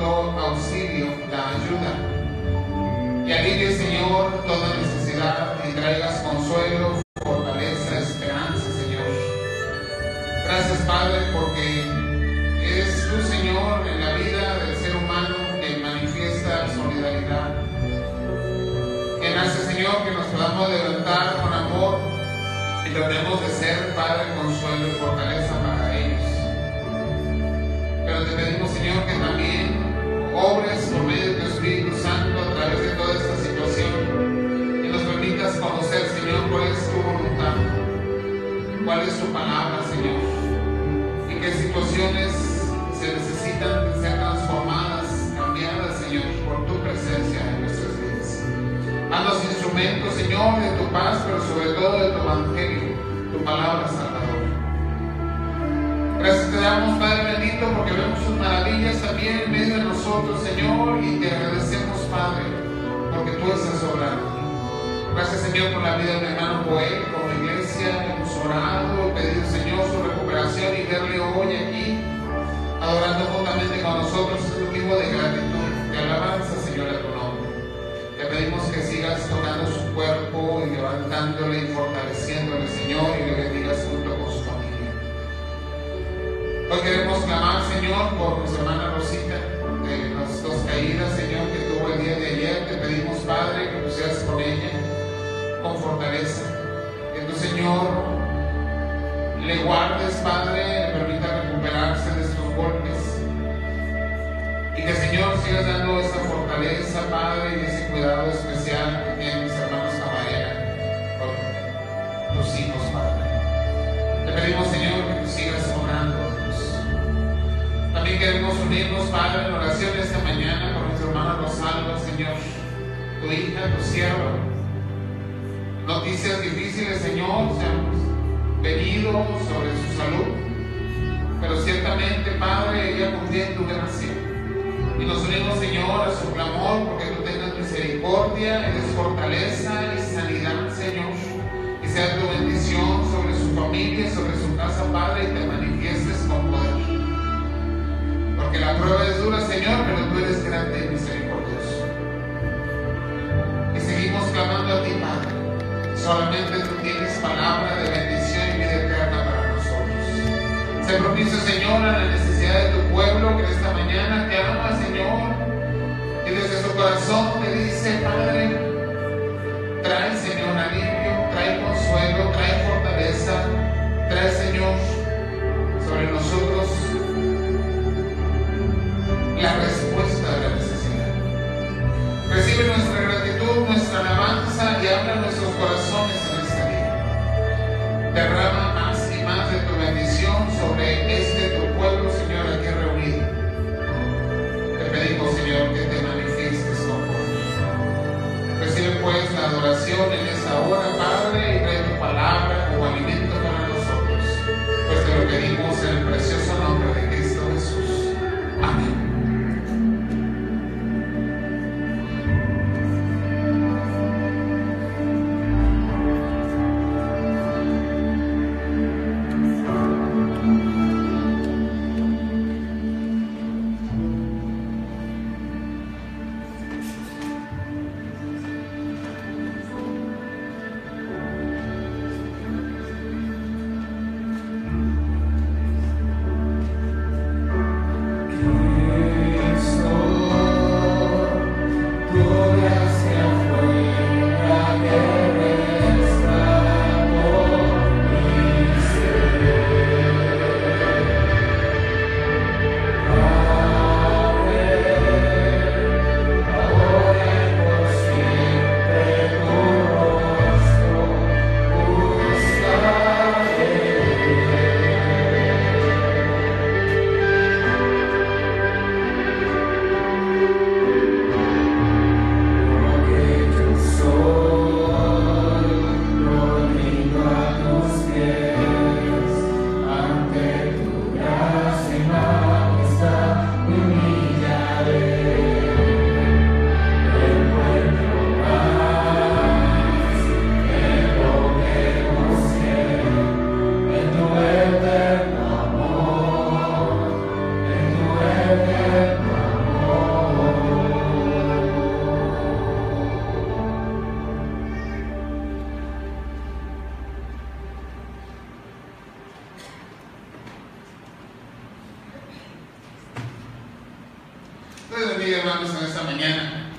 pronto auxilio, la ayuda, y alivie, Señor, toda necesidad y traigas consuelo, fortaleza, esperanza, Señor. Gracias, Padre, porque eres tú, Señor, en la vida del ser humano que manifiesta solidaridad, que nace, Señor, que nos podamos levantar con amor y tratemos de ser, Padre, consuelo y fortaleza para ellos. Pero te pedimos, Señor, que también obres por medio de tu Espíritu Santo a través de toda esta situación y nos permitas conocer, Señor, cuál es tu voluntad, cuál es tu palabra, Señor, y qué situaciones se necesitan ser transformadas, cambiadas, Señor, por tu presencia en nuestras vidas. Haznos instrumentos, Señor, de tu paz, pero sobre todo de tu evangelio, tu palabra salvadora. Gracias te damos, Padre bendito, porque vemos sus maravillas también en medio de nosotros, Señor, y te agradecemos, Padre, porque tú estás obrando. Gracias, Señor, por la vida de mi hermano Joel, por la iglesia. Hemos orado, pedido, Señor, su recuperación, y verle hoy aquí adorando juntamente con nosotros es un motivo de gratitud, de alabanza, Señor, a tu nombre. Te pedimos que sigas tocando su cuerpo y levantándole y fortaleciéndole, Señor, y le bendigas junto con su familia. Hoy queremos clamar, Señor, por nuestra hermana Rosita, de las dos caídas, Señor, que tuvo el día de ayer. Te pedimos, Padre, que tú seas con ella, con fortaleza. Que tu, Señor, le guardes, Padre, le permita recuperarse de estos golpes. Y que, Señor, sigas dando esa fortaleza, Padre, y ese cuidado especial que tienen mis hermanos Camarera con tus hijos, Padre. Te pedimos, Señor, que tú sigas orando. También queremos unirnos, Padre, en oración esta mañana por nuestra hermana Rosalba, Señor, tu hija, tu sierva. Noticias difíciles, Señor, se han venido sobre su salud, pero ciertamente, Padre, ella confía en tu gracia. Y nos unimos, Señor, a su clamor, porque tú tengas misericordia, eres fortaleza y sanidad, Señor. Y sea tu bendición sobre su familia, sobre su casa, Padre, y te manifiestes con poder. Porque la prueba es dura, Señor, pero tú eres grande y misericordioso. Y seguimos clamando a ti, Padre. Solamente tú tienes palabra de bendición y vida eterna para nosotros. Se propicio, Señor, a la necesidad de tu pueblo que esta mañana te ama, Señor, y desde su corazón te dice, Padre, trae, Señor, alivio, trae consuelo, trae fortaleza, trae, Señor, sobre nosotros la respuesta de la necesidad. Recibe nuestra gratitud, nuestra alabanza y habla nuestros corazones en este día. Derrama más y más de tu bendición sobre tu pueblo, Señor, aquí reunido. Te pedimos, Señor, que te manifiestes con poder. Recibe pues la adoración en esta hora, Padre, y trae tu palabra como alimento para nosotros. Pues te lo pedimos en el precioso nombre de venir, hermanos, en esta mañana.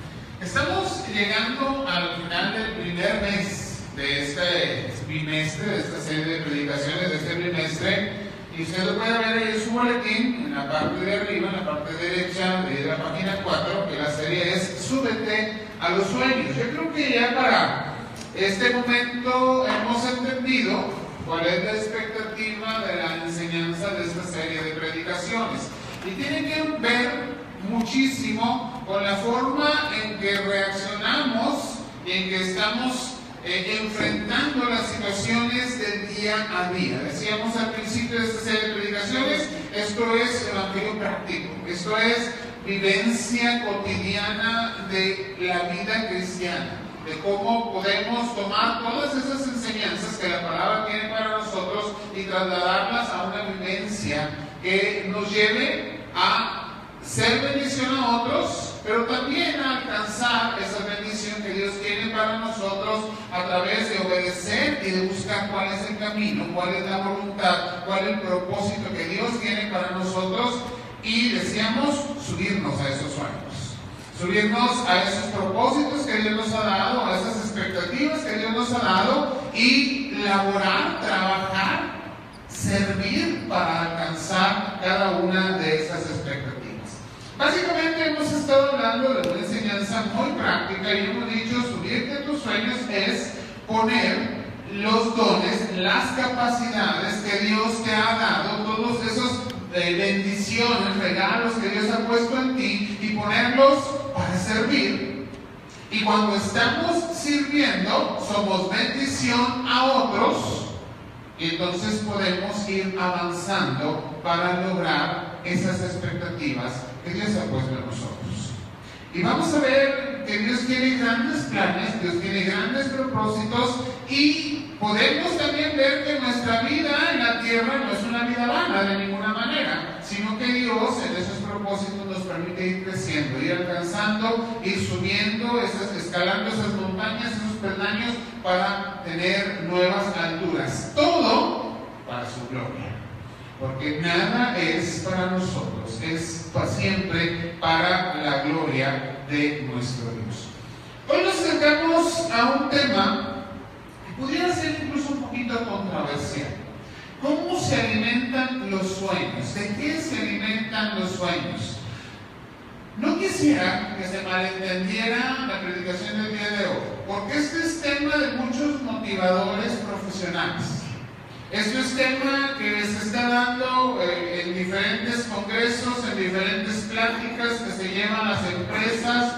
Estamos llegando al final del primer mes de este bimestre, de esta serie de predicaciones de este bimestre. Y usted lo puede ver ahí en su boletín, en la parte de arriba, en la parte derecha de la página 4, que la serie es Súbete a los sueños. Yo creo que ya para este momento hemos entendido cuál es la expectativa de la enseñanza de esta serie de predicaciones. Y tiene que ver muchísimo con la forma en que reaccionamos y en que estamos enfrentando las situaciones del día a día. Decíamos al principio de esta serie de predicaciones, esto es evangelio práctico, esto es vivencia cotidiana de la vida cristiana, de cómo podemos tomar todas esas enseñanzas que la palabra tiene para nosotros y trasladarlas a una vivencia que nos lleve a ser bendición a otros, pero también a alcanzar esa bendición que Dios tiene para nosotros a través de obedecer y de buscar cuál es el camino, cuál es la voluntad, cuál es el propósito que Dios tiene para nosotros, y decíamos subirnos a esos sueños, subirnos a esos propósitos que Dios nos ha dado, a esas expectativas que Dios nos ha dado, y laborar, trabajar, servir para alcanzar cada una de esas expectativas. Básicamente hemos estado hablando de una enseñanza muy práctica y hemos dicho, subirte a tus sueños es poner los dones, las capacidades que Dios te ha dado, todos esos bendiciones, regalos que Dios ha puesto en ti, y ponerlos para servir. Y cuando estamos sirviendo, somos bendición a otros, y entonces podemos ir avanzando para lograr esas expectativas que Dios ha puesto en nosotros. Y vamos a ver que Dios tiene grandes planes, Dios tiene grandes propósitos, y podemos también ver que nuestra vida en la tierra no es una vida vana de ninguna manera, sino que Dios en esos propósitos nos permite ir creciendo, ir alcanzando, ir subiendo, escalando esas montañas, esos peldaños para tener nuevas alturas. Todo para su gloria. Porque nada es para nosotros, es siempre para la gloria de nuestro Dios. Hoy nos acercamos a un tema que pudiera ser incluso un poquito controversial. ¿Cómo se alimentan los sueños? ¿De qué se alimentan los sueños? No quisiera que se malentendiera la predicación del día de hoy, porque este es tema de muchos motivadores profesionales. Esto es tema que se está dando en diferentes congresos, en diferentes pláticas que se llevan a las empresas,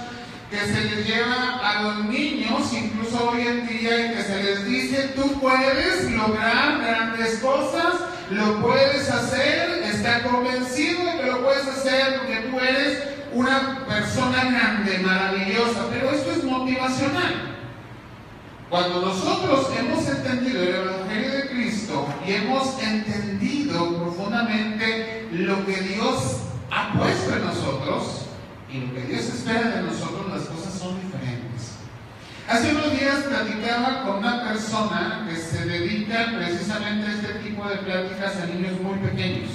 que se les lleva a los niños, incluso hoy en día, y que se les dice, tú puedes lograr grandes cosas, lo puedes hacer, está convencido de que lo puedes hacer porque tú eres una persona grande, maravillosa, pero esto es motivacional. Cuando nosotros hemos entendido el Evangelio de Cristo y hemos entendido profundamente lo que Dios ha puesto en nosotros y lo que Dios espera de nosotros, las cosas son diferentes. Hace unos días platicaba con una persona que se dedica precisamente a este tipo de pláticas a niños muy pequeños.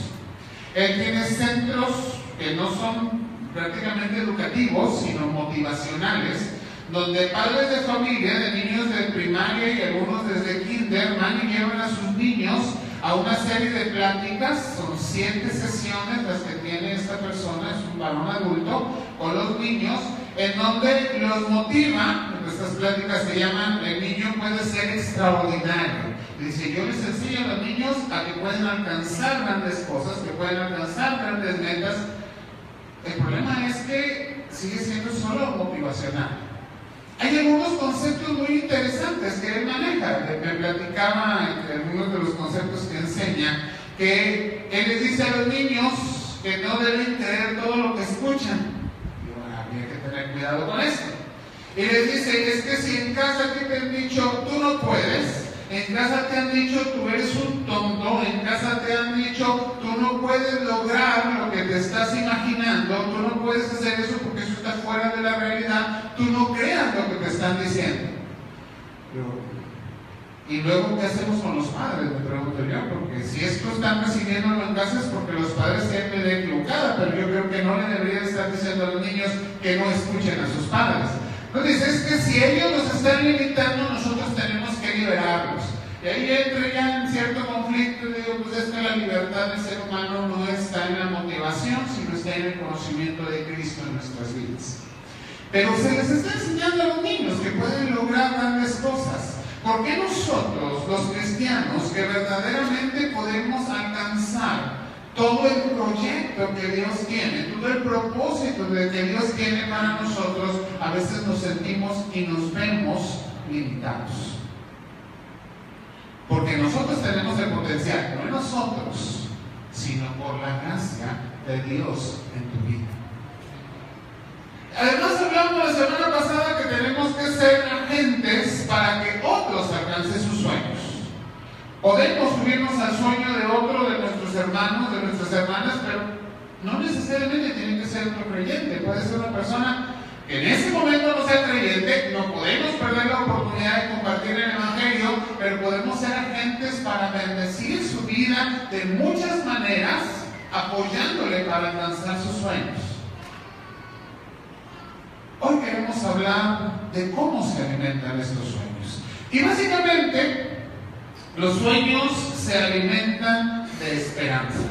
Él tiene centros que no son prácticamente educativos, sino motivacionales, donde padres de familia, de niños de primaria y algunos desde kinder, van y llevan a sus niños a una serie de pláticas. Son 7 sesiones las que tiene esta persona, es un varón adulto, con los niños, en donde los motiva. Estas pláticas se llaman El niño puede ser extraordinario. Dice, yo les enseño a los niños a que pueden alcanzar grandes cosas, que pueden alcanzar grandes metas. El problema es que sigue siendo solo motivacional. Hay algunos conceptos muy interesantes que él maneja. Me platicaba entre algunos de los conceptos que enseña, que él les dice a los niños que no deben creer todo lo que escuchan. Y bueno, había que tener cuidado con esto. Y les dice, es que si en casa te han dicho, tú no puedes, en casa te han dicho, tú eres un tonto, en casa te han dicho, tú no puedes lograr lo que te estás imaginando, tú no puedes hacer eso porque eso está fuera de la realidad, tú no creas lo que te están diciendo. Y luego, ¿qué hacemos con los padres? Me pregunto yo, porque si esto están recibiéndolo en casa es porque los padres tienen idea equivocada, pero yo creo que no le deberían estar diciendo a los niños que no escuchen a sus padres. Entonces es que si ellos nos están limitando, nosotros tenemos que liberarlos. Y ahí entra ya en cierto conflicto y digo, pues es que la libertad del ser humano no está en la motivación, sino está en el conocimiento de Cristo en nuestras vidas. Pero se les está enseñando a los niños que pueden lograr grandes cosas. ¿Por qué nosotros, los cristianos, que verdaderamente podemos alcanzar todo el proyecto que Dios tiene, todo el propósito que Dios tiene para nosotros, a veces nos sentimos y nos vemos limitados? Porque nosotros tenemos el potencial, no en nosotros, sino por la gracia de Dios en tu vida. Además hablamos la semana pasada que tenemos que ser agentes para que otros alcancen sus sueños. Podemos subirnos al sueño de otro, de nuestros hermanos, de nuestras hermanas, pero no necesariamente tiene que ser otro creyente. Puede ser una persona que en ese momento no sea creyente. No podemos perder la oportunidad de compartir el Evangelio, pero podemos ser agentes para bendecir su vida de muchas maneras, apoyándole para alcanzar sus sueños. Hoy queremos hablar de cómo se alimentan estos sueños. Y básicamente, los sueños se alimentan de esperanza.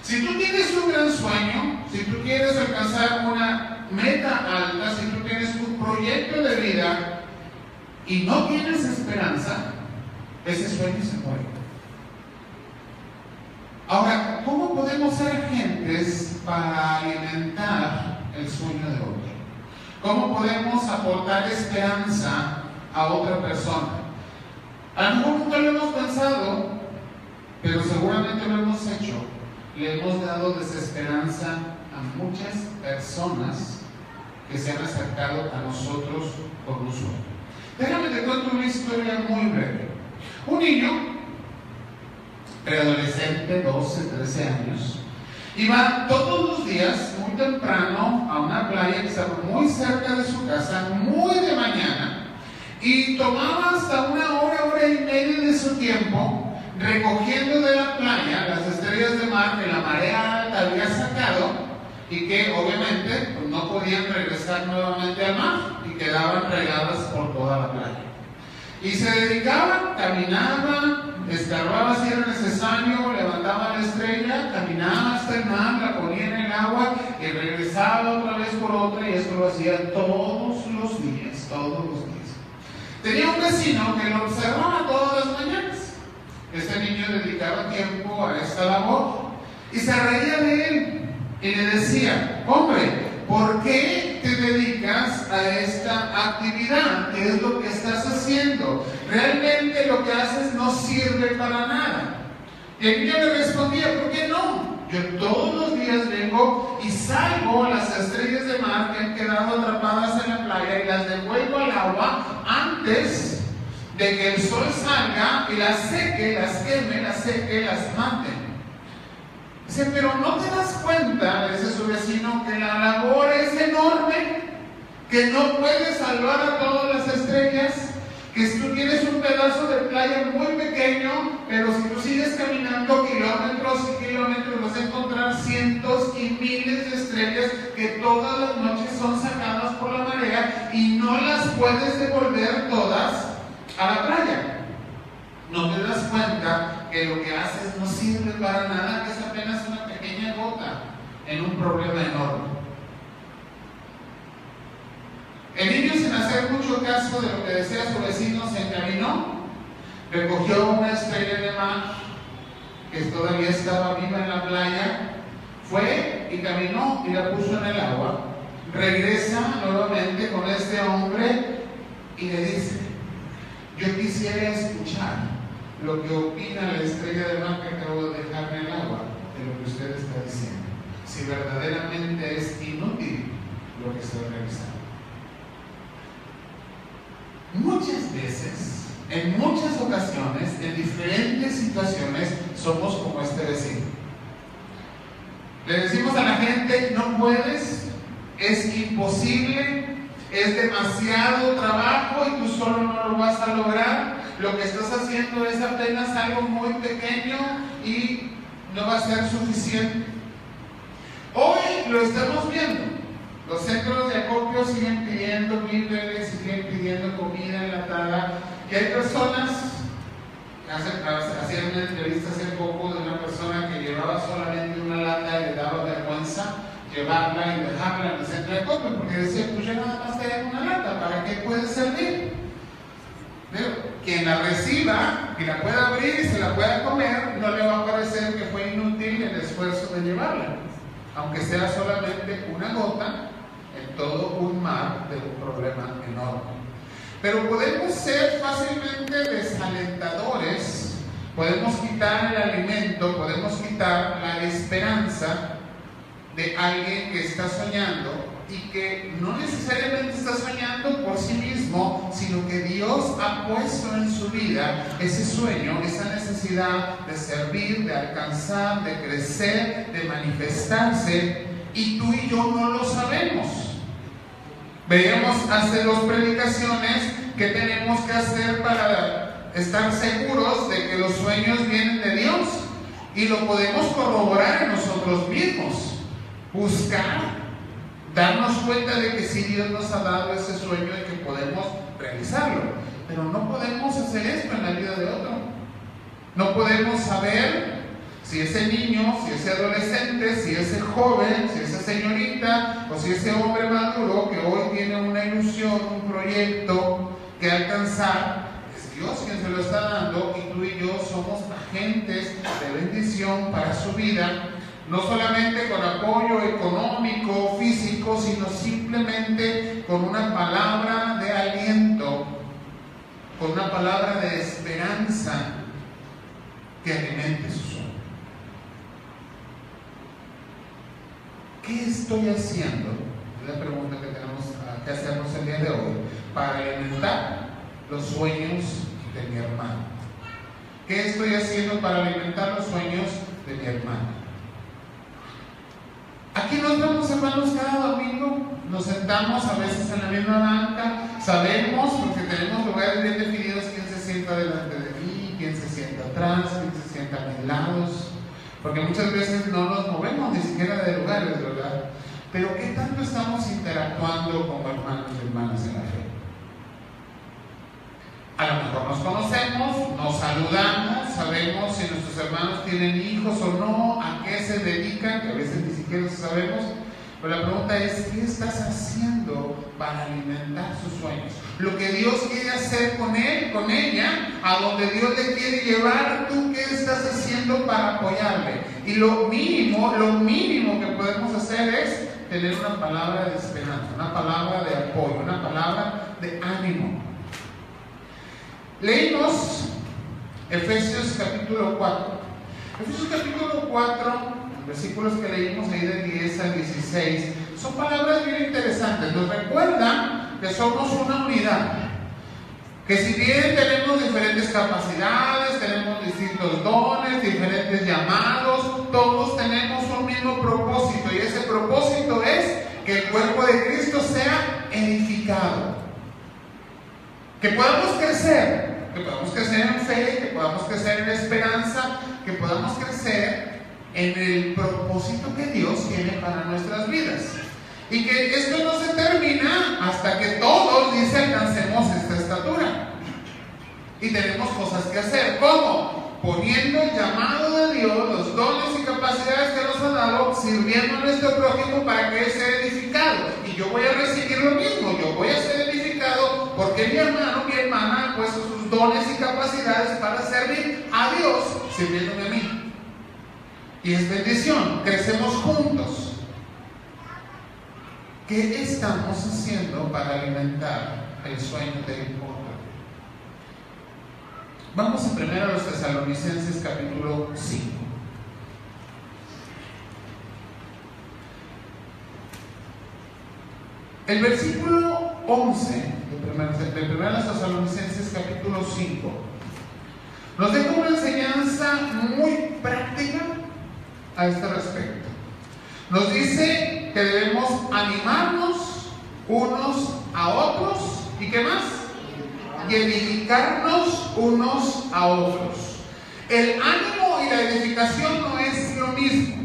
Si tú tienes un gran sueño, si tú quieres alcanzar una meta alta, si tú tienes un proyecto de vida y no tienes esperanza, ese sueño se muere. Ahora, ¿cómo podemos ser agentes para alimentar el sueño de otro? ¿Cómo podemos aportar esperanza a otra persona? A lo mejor nunca lo hemos pensado, pero seguramente lo hemos hecho. Le hemos dado desesperanza a muchas personas que se han acercado a nosotros por un sueño. Déjame te cuento una historia muy breve. Un niño, preadolescente, 12, 13 años, iba todos los días, muy temprano, a una playa que estaba muy cerca de su casa, muy de mañana, y tomaba hasta una hora y media de su tiempo recogiendo de la playa las estrellas de mar que la marea alta había sacado y que obviamente pues, no podían regresar nuevamente al mar y quedaban regadas por toda la playa. Y se dedicaban, caminaban, escarbaba si era necesario, levantaba la estrella, caminaba hasta el mar, la ponía en el agua y regresaba otra vez por otra, y esto lo hacía todos los días, todos los días. Tenía un vecino que lo observaba todas las mañanas. Este niño dedicaba tiempo a esta labor y se reía de él y le decía: hombre, ¿por qué te dedicas a esta actividad? ¿Qué es lo que estás haciendo? Realmente lo que haces no sirve para nada. Y el niño le respondía: ¿por qué no? Yo todos los días vengo y salvo las estrellas de mar que han quedado atrapadas en la playa y las devuelvo al agua antes de que el sol salga y las seque, las queme, las seque, las mate. Dice: pero no te das cuenta, le dice su vecino, que la labor es enorme, que no puedes salvar a todas las estrellas, que tú tienes un pedazo de playa muy pequeño, pero si tú sigues caminando kilómetros y kilómetros vas a encontrar cientos y miles de estrellas que todas las noches son sacadas por la marea y no las puedes devolver todas a la playa. No te das cuenta que lo que haces no sirve para nada, que es apenas una pequeña gota en un problema enorme. El niño, sin hacer mucho caso de lo que decía su vecino, se encaminó, recogió una estrella de mar que todavía estaba viva en la playa, fue y caminó y la puso en el agua. Regresa nuevamente con este hombre y le dice: yo quisiera escuchar lo que opina la estrella de mar que acabo de dejar en el agua de lo que usted está diciendo, si verdaderamente es inútil lo que estoy realizando. Muchas veces, en muchas ocasiones, en diferentes situaciones, somos como este vecino. Le decimos a la gente: no puedes, es imposible, es demasiado trabajo y tú solo no lo vas a lograr. Lo que estás haciendo es apenas algo muy pequeño y no va a ser suficiente. Hoy lo estamos viendo. Los centros de acopio siguen pidiendo víveres, siguen pidiendo comida enlatada. Y hay personas, hacían una entrevista hace poco de una persona que llevaba solamente una lata y le daba vergüenza llevarla y dejarla en el centro de acopio, porque decía, pues yo nada más tengo una lata, ¿para qué puede servir? Pero quien la reciba y la pueda abrir y se la pueda comer, no le va a parecer que fue inútil el esfuerzo de llevarla, aunque sea solamente una gota en todo un mar de un problema enorme. Pero podemos ser fácilmente desalentadores, podemos quitar el alimento, podemos quitar la esperanza de alguien que está soñando y que no necesariamente está soñando por sí mismo, sino que Dios ha puesto en su vida ese sueño, esa necesidad de servir, de alcanzar, de crecer, de manifestarse, y tú y yo no lo sabemos. Veíamos hace 2 predicaciones que tenemos que hacer para estar seguros de que los sueños vienen de Dios, y lo podemos corroborar en nosotros mismos, buscar, darnos cuenta de que sí, Dios nos ha dado ese sueño y que podemos realizarlo. Pero no podemos hacer esto en la vida de otro. No podemos saber si ese niño, si ese adolescente, si ese joven, si esa señorita o si ese hombre maduro que hoy tiene una ilusión, un proyecto que alcanzar, es Dios quien se lo está dando, y tú y yo somos agentes de bendición para su vida. No solamente con apoyo económico, físico, sino simplemente con una palabra de aliento, con una palabra de esperanza que alimente su sueño. ¿Qué estoy haciendo? Es la pregunta que tenemos que hacernos el día de hoy para alimentar los sueños de mi hermano. ¿Qué estoy haciendo para alimentar los sueños de mi hermano? Aquí nos vemos, hermanos, cada domingo, nos sentamos a veces en la misma banca, sabemos, porque tenemos lugares bien definidos, quién se sienta delante de mí, quién se sienta atrás, quién se sienta a mis lados, porque muchas veces no nos movemos ni siquiera de lugares, ¿verdad? Pero ¿qué tanto estamos interactuando como hermanos y hermanas en la fe? A lo mejor nos conocemos, nos saludamos, sabemos si nuestros hermanos tienen hijos o no, a qué se dedican, que a veces ni siquiera sabemos. Pero la pregunta es, ¿qué estás haciendo para alimentar sus sueños? Lo que Dios quiere hacer con él, con ella, a donde Dios le quiere llevar, ¿tú qué estás haciendo para apoyarle? Y lo mínimo que podemos hacer es tener una palabra de esperanza, una palabra de apoyo, una palabra de ánimo. Leímos Efesios capítulo 4. Efesios capítulo 4, versículos que leímos ahí del 10 al 16, son palabras bien interesantes. Nos recuerdan que somos una unidad, que si bien tenemos diferentes capacidades, tenemos distintos dones, diferentes llamados, todos tenemos un mismo propósito, y ese propósito es que el cuerpo de Cristo sea edificado, que podamos crecer en fe, que podamos crecer en esperanza, que podamos crecer en el propósito que Dios tiene para nuestras vidas. Y que esto no se termina hasta que todos, dice, alcancemos esta estatura. Y tenemos cosas que hacer. ¿Cómo? Poniendo el llamado de Dios, los dones y capacidades que nos ha dado, sirviendo a nuestro prójimo para que Él sea edificado. Y yo voy a recibir lo mismo, yo voy a ser edificado porque mi hermano, mi hermana ha puesto sus dones y capacidades para servir a Dios, sirviéndome a mí. Y es bendición, crecemos juntos. ¿Qué estamos haciendo para alimentar el sueño del otro? Vamos a primero a los Tesalonicenses capítulo 5. El versículo 11 de primero a los Tesalonicenses capítulo 5 nos deja una enseñanza muy práctica a este respecto. Nos dice que debemos animarnos unos a otros, ¿y qué más? Y edificarnos unos a otros. El ánimo y la edificación no es lo mismo.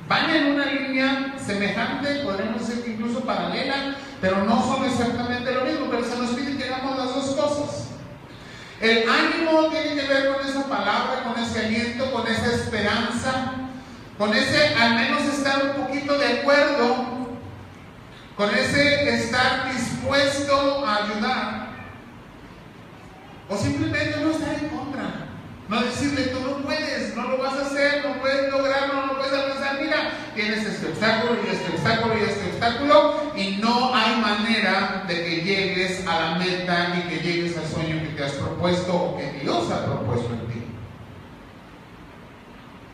Van en una línea semejante, podríamos decir que incluso paralela, pero no son exactamente lo mismo, pero se nos pide que hagamos las dos cosas. El ánimo tiene que ver con esa palabra, con ese aliento, con esa esperanza, con ese al menos estar un poquito de acuerdo, con ese estar dispuesto a ayudar, o simplemente no estar en contra. No decirle, tú no puedes, no lo vas a hacer, no puedes lograrlo, no puedes alcanzar. Mira, tienes este obstáculo y este obstáculo y este obstáculo, y no hay manera de que llegues a la meta y que llegues al sueño que te has propuesto o que Dios ha propuesto en ti.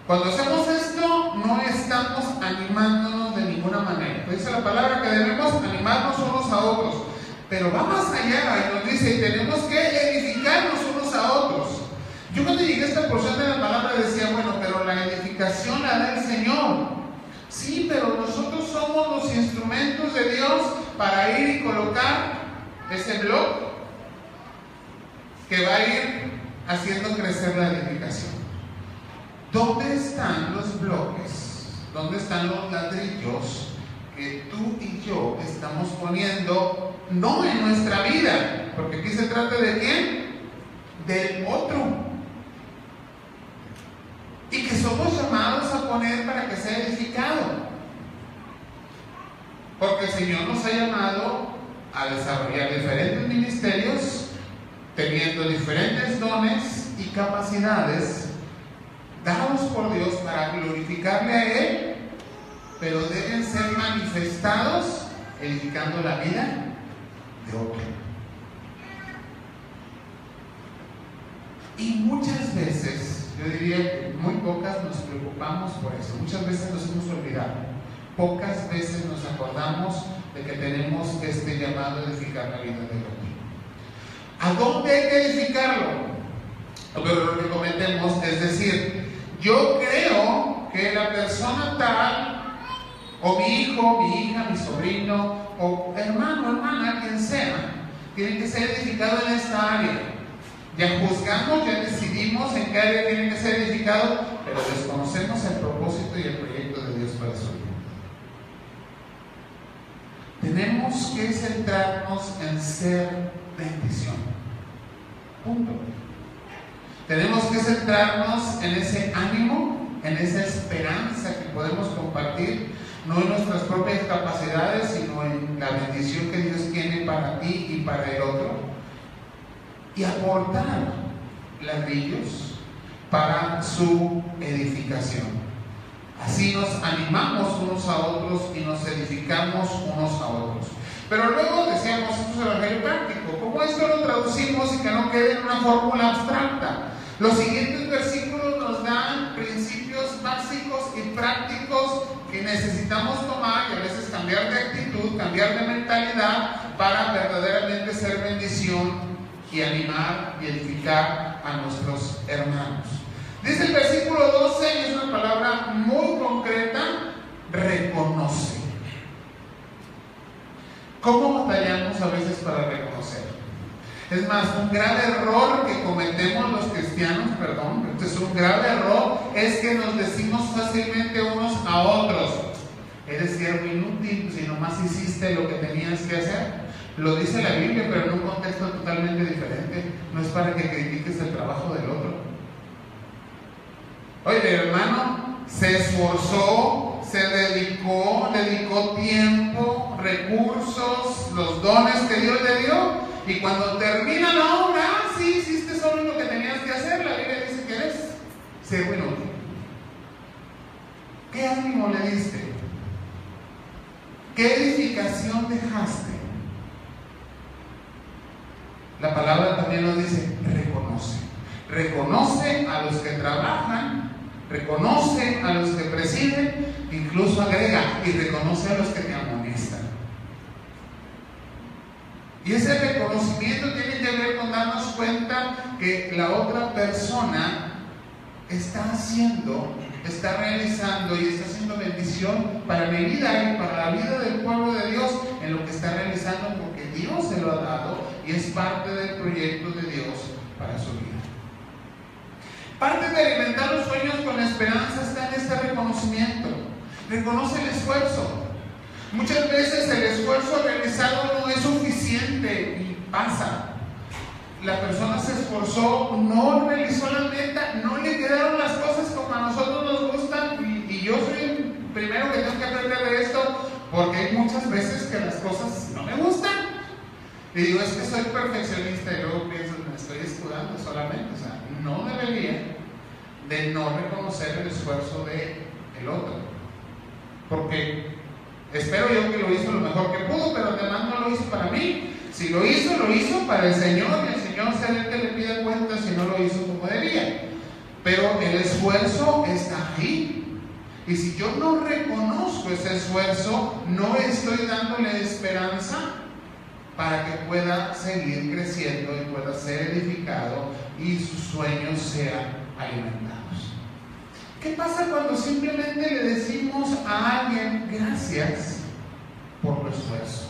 Cuando hacemos esto, no estamos animándonos de ninguna manera. Dice la palabra que debemos animarnos unos a otros, pero va más allá y nos dice, tenemos que edificarnos unos a otros. Yo cuando llegué a esta porción de la palabra decía, bueno, pero la edificación la da el Señor. Sí, pero nosotros somos los instrumentos de Dios para ir y colocar ese bloque que va a ir haciendo crecer la edificación. ¿Dónde están los bloques? ¿Dónde están los ladrillos que tú y yo estamos poniendo, no en nuestra vida? Porque aquí se trata de ¿quién? Del otro. Y que somos llamados a poner para que sea edificado. Porque el Señor nos ha llamado a desarrollar diferentes ministerios, teniendo diferentes dones y capacidades dados por Dios para glorificarle a Él, pero deben ser manifestados edificando la vida de otro. Y muchas veces, yo diría que muy pocas nos preocupamos por eso, muchas veces nos hemos olvidado, pocas veces nos acordamos de que tenemos este llamado a edificar la vida de otro. ¿A dónde hay que edificarlo? Pero lo que comentemos es decir, yo creo que la persona tal, o mi hijo, mi hija, mi sobrino, o hermano, hermana, quien sea, tiene que ser edificado en esta área. Ya juzgamos, ya decidimos en qué área tiene que ser edificado, pero desconocemos el propósito y el proyecto de Dios para su vida. Tenemos que centrarnos en ser bendición. Punto. Tenemos que centrarnos en ese ánimo, en esa esperanza que podemos compartir, no en nuestras propias capacidades, sino en la bendición que Dios tiene para ti y para el otro. Y aportar ladrillos para su edificación. Así nos animamos unos a otros y nos edificamos unos a otros. Pero luego decíamos, esto es el evangelio práctico. ¿Cómo esto lo traducimos y que no quede en una fórmula abstracta? Los siguientes versículos nos dan principios básicos y prácticos que necesitamos tomar y a veces cambiar de actitud, cambiar de mentalidad para verdaderamente ser bendición y animar y edificar a nuestros hermanos. Dice el versículo 12, y es una palabra muy concreta, reconoce. ¿Cómo batallamos a veces para reconocer? Es más, un grave error que cometemos los cristianos, este es un grave error, es que nos decimos fácilmente unos a otros, eres siervo inútil si nomás hiciste lo que tenías que hacer. Lo dice la Biblia, pero en un contexto totalmente diferente. No es para que critiques el trabajo del otro. Oye, el hermano se esforzó, se dedicó tiempo, recursos, los dones que Dios le dio, y cuando termina la obra, sí, hiciste solo lo que tenías que hacer. La Biblia dice que eres siervo inútil. ¿Qué ánimo le diste? ¿Qué edificación dejaste? La palabra también nos dice, reconoce. Reconoce a los que trabajan, reconoce a los que presiden, incluso agrega, y reconoce a los que te amonestan. Y ese reconocimiento tiene que ver con darnos cuenta que la otra persona está haciendo, está realizando y está haciendo bendición para mi vida y para la vida del pueblo de Dios en lo que está realizando, porque Dios se lo ha dado y es parte del proyecto de Dios para su vida. Parte de alimentar los sueños con la esperanza está en este reconocimiento. Reconoce el esfuerzo. Muchas veces el esfuerzo realizado no es suficiente y pasa. La persona se esforzó, no realizó la meta, no le quedaron las cosas como a nosotros nos gustan, y yo soy el primero que tengo que aprender de esto, porque hay muchas veces que las cosas no me gustan. Y digo, es que soy perfeccionista, y luego pienso, me estoy escudando solamente. O sea, no debería de no reconocer el esfuerzo del otro, porque espero yo que lo hizo lo mejor que pudo, pero además no lo hizo para mí. Si lo hizo para el Señor, y el Señor será el que le pida cuenta si no lo hizo como debía. Pero el esfuerzo está ahí. Y si yo no reconozco ese esfuerzo, no estoy dándole esperanza para que pueda seguir creciendo y pueda ser edificado y sus sueños sean alimentados. ¿Qué pasa cuando simplemente le decimos a alguien gracias por tu esfuerzo?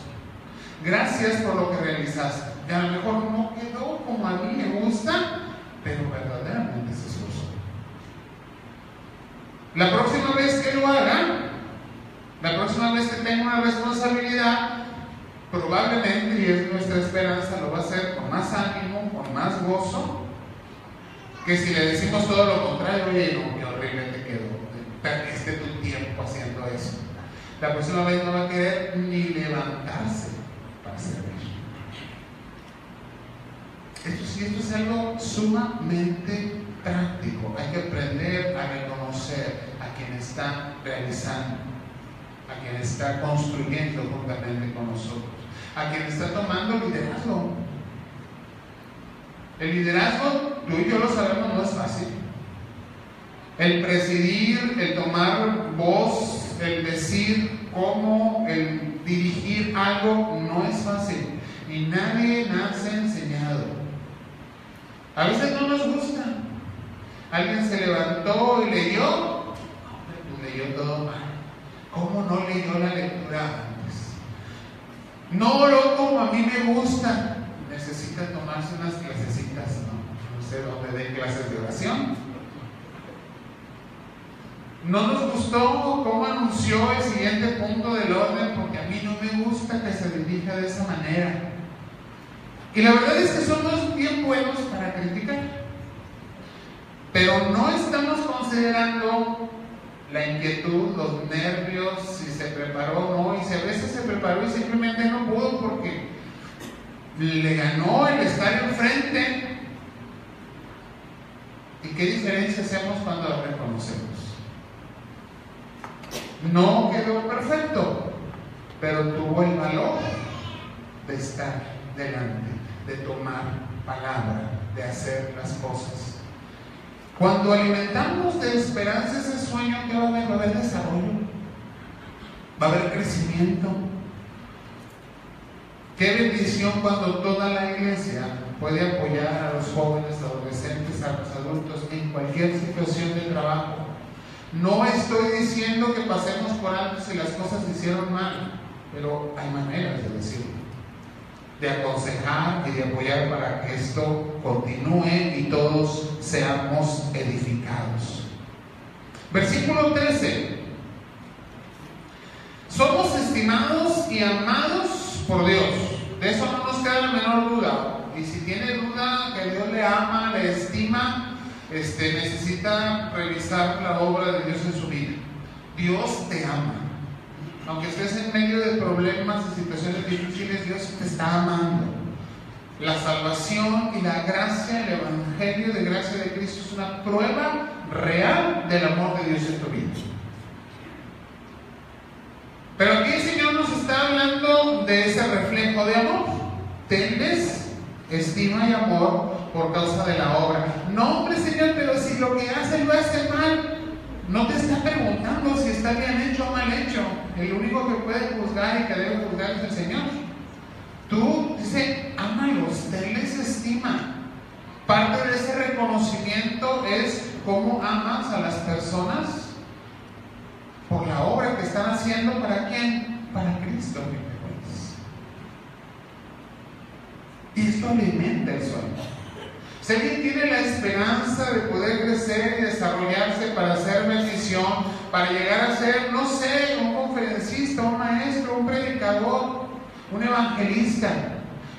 Gracias por lo que realizaste. Que a lo mejor no quedó como a mí me gusta, pero verdaderamente se esforzó. La próxima vez que lo hagan, la próxima vez que tenga una responsabilidad, probablemente, y es nuestra esperanza, lo va a hacer con más ánimo, con más gozo, que si le decimos todo lo contrario. Oye, no, qué horrible te quedó, perdiste tu tiempo haciendo eso. La próxima vez no va a querer ni levantarse para servir. Esto es algo sumamente práctico. Hay que aprender a reconocer a quien está realizando, a quien está construyendo juntamente con nosotros, a quien está tomando liderazgo. El liderazgo, tú y yo lo sabemos, no es fácil. El presidir, el tomar voz, el decir cómo, el dirigir algo, no es fácil. Y nadie nace enseñado. A veces no nos gusta. Alguien se levantó y leyó, leyó todo mal. ¿Cómo no leyó la lectura antes? No lo como a mí me gusta. Necesita tomarse unas clasecitas, no sé dónde den clases de oración. No nos gustó cómo anunció el siguiente punto del orden, porque a mí no me gusta que se dirija de esa manera. Y la verdad es que somos bien buenos para criticar, pero no estamos considerando la inquietud, los nervios, si se preparó o no, y si a veces se preparó y simplemente no pudo porque le ganó el estar enfrente. ¿Y qué diferencia hacemos cuando lo reconocemos? No quedó perfecto, pero tuvo el valor de estar delante, de tomar palabra, de hacer las cosas. Cuando alimentamos de esperanza ese sueño, ¿qué va a haber? Va a haber desarrollo, va a haber crecimiento. Qué bendición cuando toda la iglesia puede apoyar a los jóvenes, adolescentes, a los adultos en cualquier situación de trabajo. No estoy diciendo que pasemos por alto si las cosas se hicieron mal, pero hay maneras de decirlo, de aconsejar y de apoyar para que esto continúe y todos seamos edificados. Versículo 13. Somos estimados y amados por Dios. De eso no nos queda la menor duda. Y si tiene duda que Dios le ama, le estima, necesita revisar la obra de Dios en su vida. Dios te ama. Aunque estés en medio de problemas y situaciones difíciles, Dios te está amando. La salvación y la gracia, el evangelio de gracia de Cristo es una prueba real del amor de Dios en tu vida. Pero aquí el Señor nos está hablando de ese reflejo de amor. Tenles estima y amor por causa de la obra. No, hombre, Señor, pero si lo que hace lo hace mal, no te está preguntando si está bien hecho o mal hecho. El único que puede juzgar y que debe juzgar es el Señor. Tú, dice, ámalos, tenles estima. Parte de ese reconocimiento es cómo amas a las personas por la obra que están haciendo. ¿Para quién? Para Cristo. Y esto alimenta el sueño. Si alguien tiene la esperanza de poder crecer y desarrollarse para hacer bendición, para llegar a ser, no sé, un conferencista, un maestro, un predicador, un evangelista,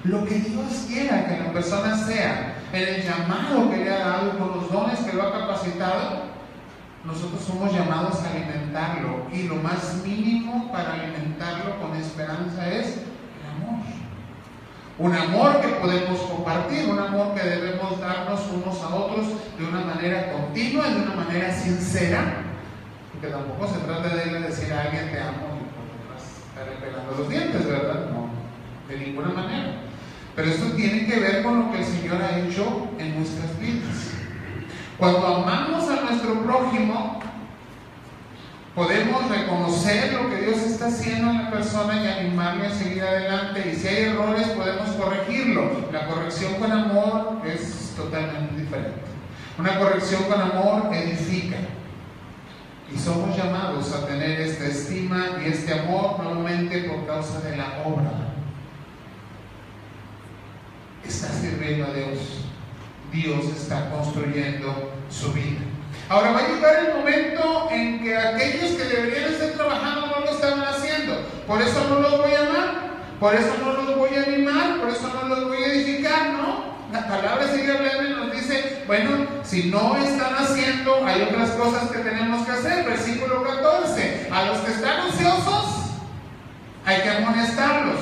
lo que Dios quiera que la persona sea, en el llamado que le ha dado, con los dones que lo ha capacitado, nosotros somos llamados a alimentarlo, y lo más mínimo para alimentarlo con esperanza es el amor. Un amor que podemos compartir, un amor que debemos darnos unos a otros de una manera continua, de una manera sincera, porque tampoco se trata de decir a alguien te amo y por detrás estarle pegando los dientes, ¿verdad? No, de ninguna manera. Pero esto tiene que ver con lo que el Señor ha hecho en nuestras vidas. Cuando amamos a nuestro prójimo, podemos reconocer lo que Dios está haciendo en la persona y animarle a seguir adelante. Y si hay errores, podemos corregirlo. La corrección con amor es totalmente diferente. Una corrección con amor edifica. Y somos llamados a tener esta estima y este amor nuevamente por causa de la obra. Está sirviendo a Dios. Dios está construyendo su vida. Ahora va a llegar el momento en que aquellos que deberían estar trabajando no lo estaban haciendo. Por eso no los voy a amar, por eso no los voy a animar, por eso no los voy a edificar, ¿no? La palabra sigue hablando y nos dice, bueno, si no están haciendo, hay otras cosas que tenemos que hacer. Versículo 14, a los que están ociosos hay que amonestarlos,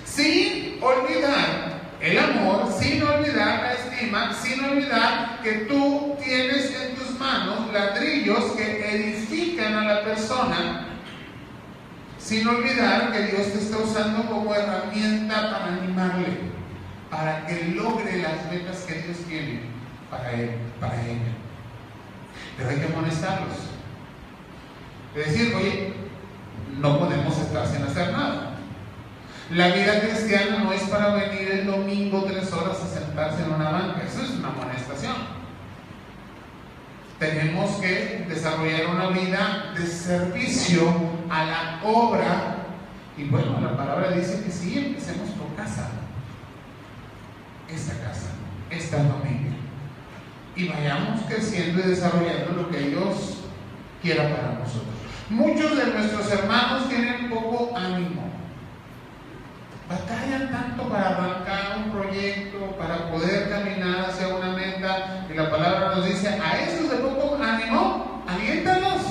sin olvidar el amor, sin olvidar la estima, sin olvidar que tú tienes en tus manos ladrillos que edifican a la persona, sin olvidar que Dios te está usando como herramienta para animarle, para que logre las metas que Dios tiene para él, para ella. Pero hay que amonestarlos. Es decir, oye, no podemos estar sin hacer nada. La vida cristiana no es para venir el domingo 3 horas a sentarse en una banca. Eso es una amonestación. Tenemos que desarrollar una vida de servicio a la obra. Y bueno, la palabra dice que sí, empecemos por casa. Esta familia. Y vayamos creciendo y desarrollando lo que Dios quiera para nosotros. Muchos de nuestros hermanos tienen poco ánimo. Batallan tanto para arrancar un proyecto, para poder caminar hacia una meta, y la palabra nos dice, a estos de poco ánimo, aliéntalos,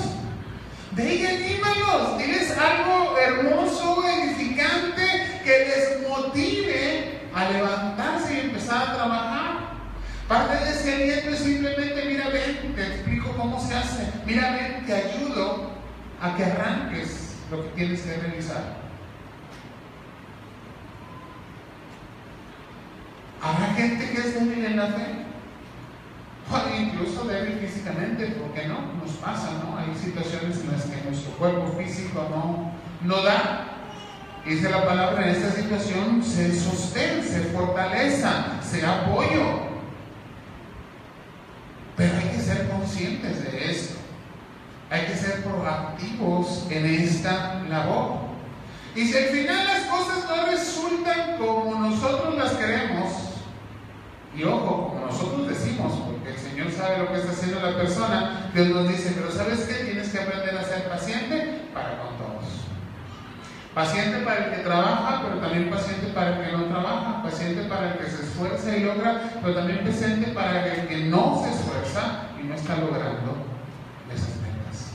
ve y anímalos, diles algo hermoso, edificante, que les motive a levantarse y empezar a trabajar. Parte de ese aliento es simplemente, mira, ven, te explico cómo se hace, mira, ven, te ayudo a que arranques lo que tienes que realizar. Habrá gente que es débil en la fe, o incluso débil físicamente, ¿por qué no? Nos pasa, ¿no? Hay situaciones en las que nuestro cuerpo físico no da. Dice la palabra, en esta situación se sostén, se fortaleza, se apoyo. Pero hay que ser conscientes de esto. Hay que ser proactivos en esta labor. Y si al final las cosas no resultan como nosotros las queremos, y ojo, como nosotros decimos, porque el Señor sabe lo que está haciendo la persona, Dios nos dice, pero ¿sabes qué? Tienes que aprender a ser paciente para con todos. Paciente para el que trabaja, pero también paciente para el que no trabaja. Paciente para el que se esfuerza y logra, pero también paciente para el que no se esfuerza y no está logrando esas metas.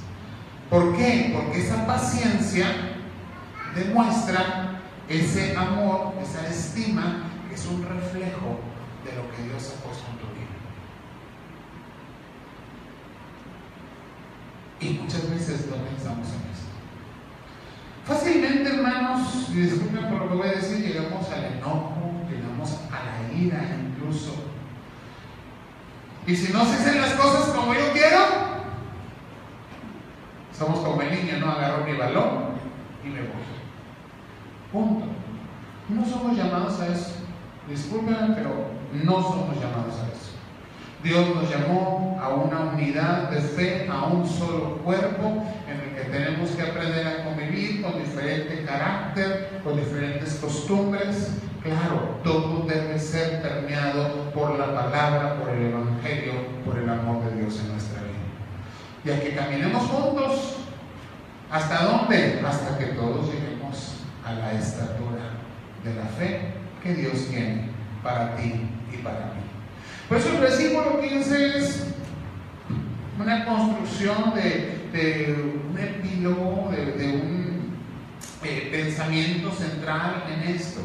¿Por qué? Porque esa paciencia demuestra ese amor, esa estima, que es un reflejo de lo que Dios ha puesto en tu vida. Y muchas veces no pensamos en esto. Fácilmente, hermanos, y disculpen por lo que voy a decir, llegamos al enojo, llegamos a la ira incluso. Y si no se hacen las cosas como yo quiero, somos como el niño, ¿no? Agarro mi balón y me voy. Punto. No somos llamados a eso. Discúlpenme, pero no somos llamados a eso. Dios nos llamó a una unidad de fe, a un solo cuerpo, en el que tenemos que aprender a convivir con diferente carácter, con diferentes costumbres, Claro, todo debe ser permeado por la palabra, por el Evangelio, por el amor de Dios en nuestra vida. Y a que caminemos juntos. ¿Hasta dónde? Hasta que todos lleguemos a la estatura de la fe que Dios tiene para ti y para mí. Por eso el versículo 15 es una construcción de un epílogo, de un pensamiento central en esto.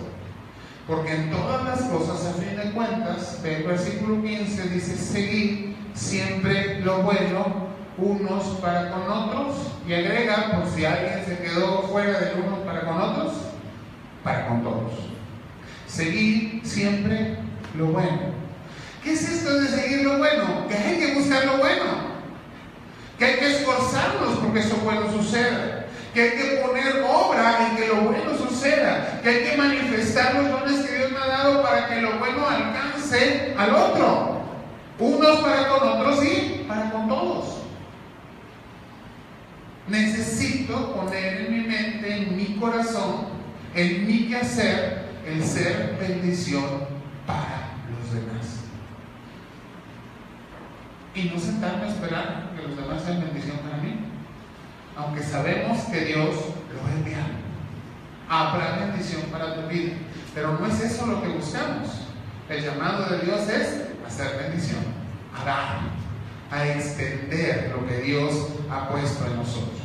Porque en todas las cosas, a fin de cuentas, el versículo 15 dice: seguid siempre lo bueno unos para con otros, y agrega, por si alguien se quedó fuera del unos para con otros, para con todos. Seguid siempre lo bueno. ¿Qué es esto de seguir lo bueno? Que hay que buscar lo bueno, que hay que esforzarnos porque eso bueno suceda, que hay que poner obra en que lo bueno suceda, que hay que manifestar los dones que Dios me ha dado para que lo bueno alcance al otro, unos para con otros y para con todos. Necesito poner en mi mente, en mi corazón, en mi quehacer, el ser bendición para los demás. Y no sentarme a esperar que los demás sean bendición para mí. Aunque sabemos que Dios lo va a enviar. Habrá bendición para tu vida. Pero no es eso lo que buscamos. El llamado de Dios es hacer bendición, a dar, a extender lo que Dios ha puesto en nosotros.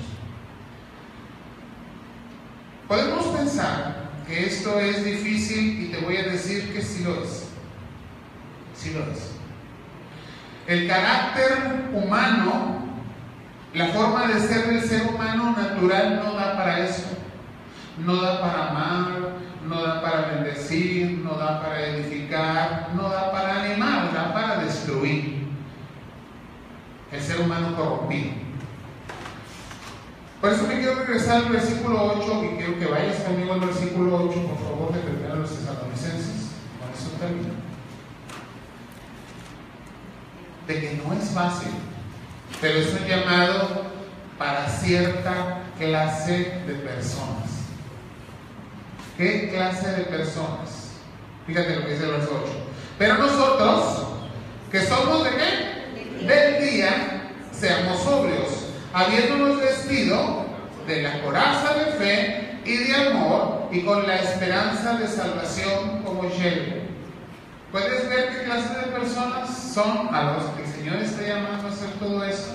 Podemos pensar que esto es difícil y te voy a decir que sí lo es. Sí lo es. El carácter humano, la forma de ser del ser humano natural no da para eso. No da para amar, no da para bendecir, no da para edificar, no da para animar, da para destruir. El ser humano corrompido. Por eso me quiero regresar al versículo 8 y quiero que vayas conmigo al versículo 8, por favor, de 1 Tesalonicenses. Con eso termino. De que no es fácil, pero es un llamado para cierta clase de personas. ¿Qué clase de personas? Fíjate lo que dice el verso 8. Pero nosotros, que somos de qué? Del día, seamos sobrios, habiéndonos vestido de la coraza de fe y de amor, y con la esperanza de salvación como yelmo. ¿Puedes ver qué clase de personas son a los que el Señor está llamando a hacer todo eso?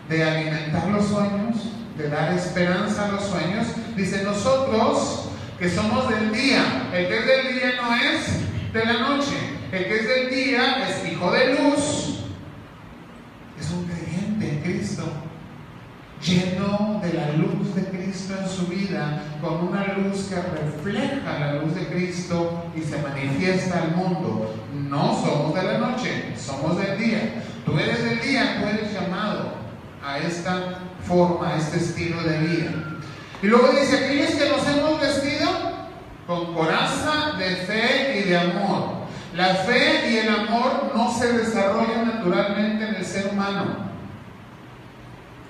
De alimentar los sueños, de dar esperanza a los sueños. Dice: nosotros que somos del día. El que es del día no es de la noche. El que es del día es hijo de luz. Es un creyente en Cristo, lleno de la luz de Cristo en su vida, con una luz que refleja la luz de Cristo y se manifiesta al mundo. No somos de la noche, somos del día. Tú eres del día, tú eres llamado a esta forma, a este estilo de vida. Y luego dice: aquellos que nos hemos vestido con coraza de fe y de amor. La fe y el amor no se desarrollan naturalmente en el ser humano.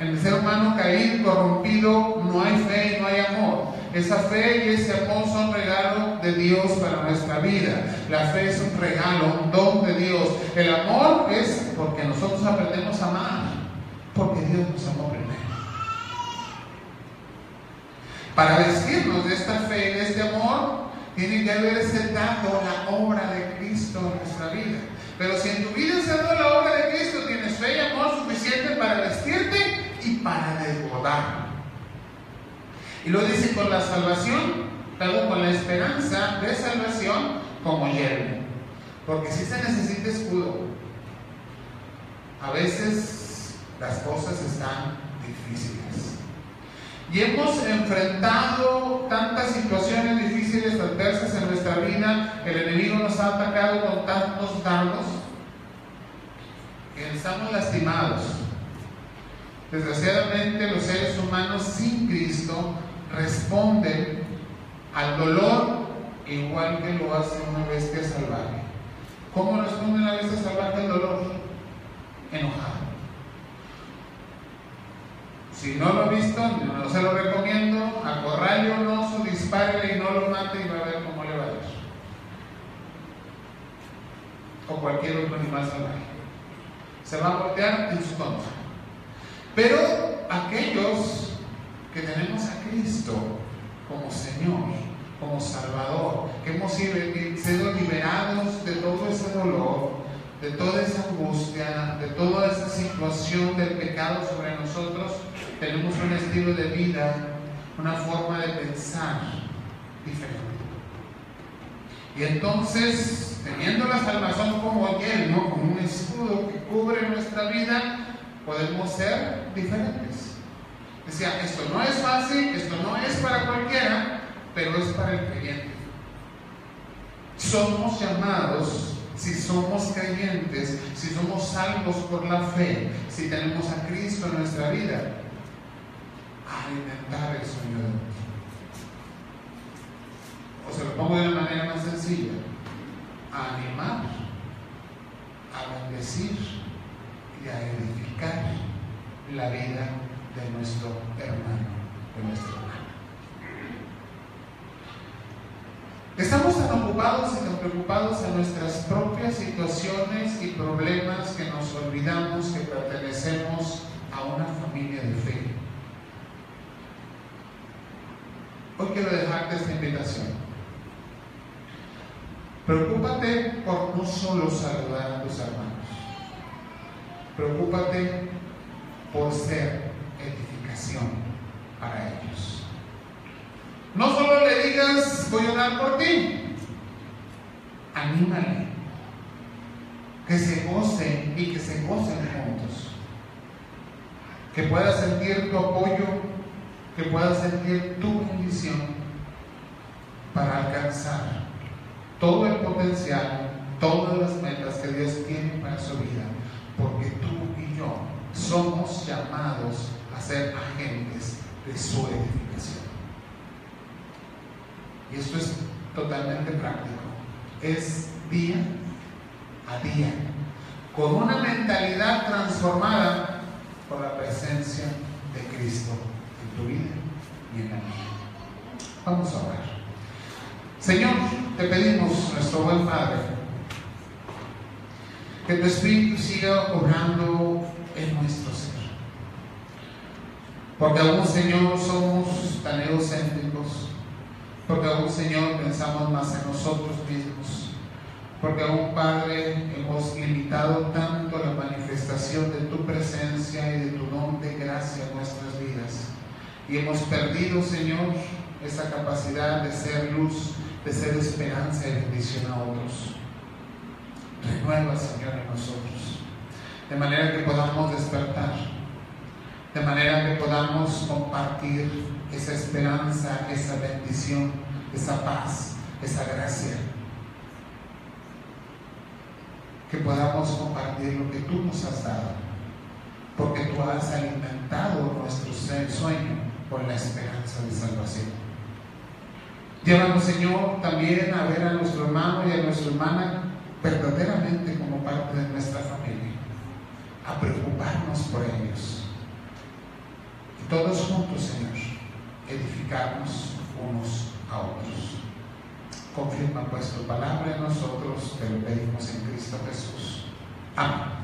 En el ser humano caído, corrompido, no hay fe y no hay amor. Esa fe y ese amor son regalo de Dios para nuestra vida. La fe es un regalo, un don de Dios. El amor es porque nosotros aprendemos a amar, porque Dios nos amó primero. Para vestirnos de esta fe y de este amor, tiene que haberse dado la obra de Cristo en nuestra vida. Pero si en tu vida se ha dado la obra de Cristo, tienes fe y amor suficiente para vestirte y para desbordar. Y lo dice: con la salvación, luego con la esperanza de salvación como yelmo. Porque si se necesita escudo. A veces las cosas están difíciles. Y hemos enfrentado tantas situaciones difíciles, adversas en nuestra vida. El enemigo nos ha atacado con tantos dardos que estamos lastimados. Desgraciadamente, los seres humanos sin Cristo responden al dolor igual que lo hace una bestia salvaje. ¿Cómo responde una bestia salvaje al dolor? Enojado. Si no lo ha visto, no se lo recomiendo. Acorrale un oso, dispárele y no lo mate, y va a ver cómo le va a ir. o cualquier otro animal salvaje. Se va a voltear en su contra. Pero aquellos que tenemos a Cristo como Señor, como Salvador, que hemos sido liberados de todo ese dolor, de toda esa angustia, de toda esa situación del pecado sobre nosotros, tenemos un estilo de vida, una forma de pensar diferente. Y entonces, teniendo la salvación como Él, ¿no?, como un escudo que cubre nuestra vida, podemos ser diferentes. Decía, esto no es fácil, esto no es para cualquiera, pero es para el creyente. Somos llamados, si somos creyentes, si somos salvos por la fe, si tenemos a Cristo en nuestra vida, a alimentar el sueño de Dios. O se lo pongo de una manera más sencilla: a animar, a bendecir y a edificar la vida de nuestro hermano, de nuestra hermana. Estamos tan ocupados y tan preocupados en nuestras propias situaciones y problemas que nos olvidamos que pertenecemos a una familia de fe. Hoy quiero dejarte esta invitación. Preocúpate por no solo saludar a tus hermanos. Preocúpate por ser edificación para ellos. No solo le digas, voy a orar por ti. Anímale. Que se gocen y que se gocen juntos. Que puedas sentir tu apoyo, que puedas sentir tu bendición para alcanzar todo el potencial, todas las metas que Dios tiene para su vida. Porque tú y yo somos llamados a ser agentes de su edificación. Y esto es totalmente práctico. Es día a día, con una mentalidad transformada por la presencia de Cristo en tu vida y en la mía. Vamos a orar. Señor, te pedimos, nuestro buen Padre, que tu Espíritu siga obrando en nuestro ser. Porque aún, Señor, somos tan egocéntricos. Porque aún, Señor, pensamos más en nosotros mismos. Porque aún, Padre, hemos limitado tanto la manifestación de tu presencia y de tu don de gracia en nuestras vidas. Y hemos perdido, Señor, esa capacidad de ser luz, de ser esperanza y bendición a otros. Renueva, Señor, en nosotros, de manera que podamos despertar, de manera que podamos compartir esa esperanza, esa bendición, esa paz, esa gracia, que podamos compartir lo que tú nos has dado, porque tú has alimentado nuestro sueño con la esperanza de salvación. Llévanos, Señor, también a ver a nuestro hermano y a nuestra hermana verdaderamente como parte de nuestra familia, a preocuparnos por ellos. Y todos juntos, Señor, edificarnos unos a otros. Confirma pues tu palabra en nosotros, te lo pedimos en Cristo Jesús. Amén.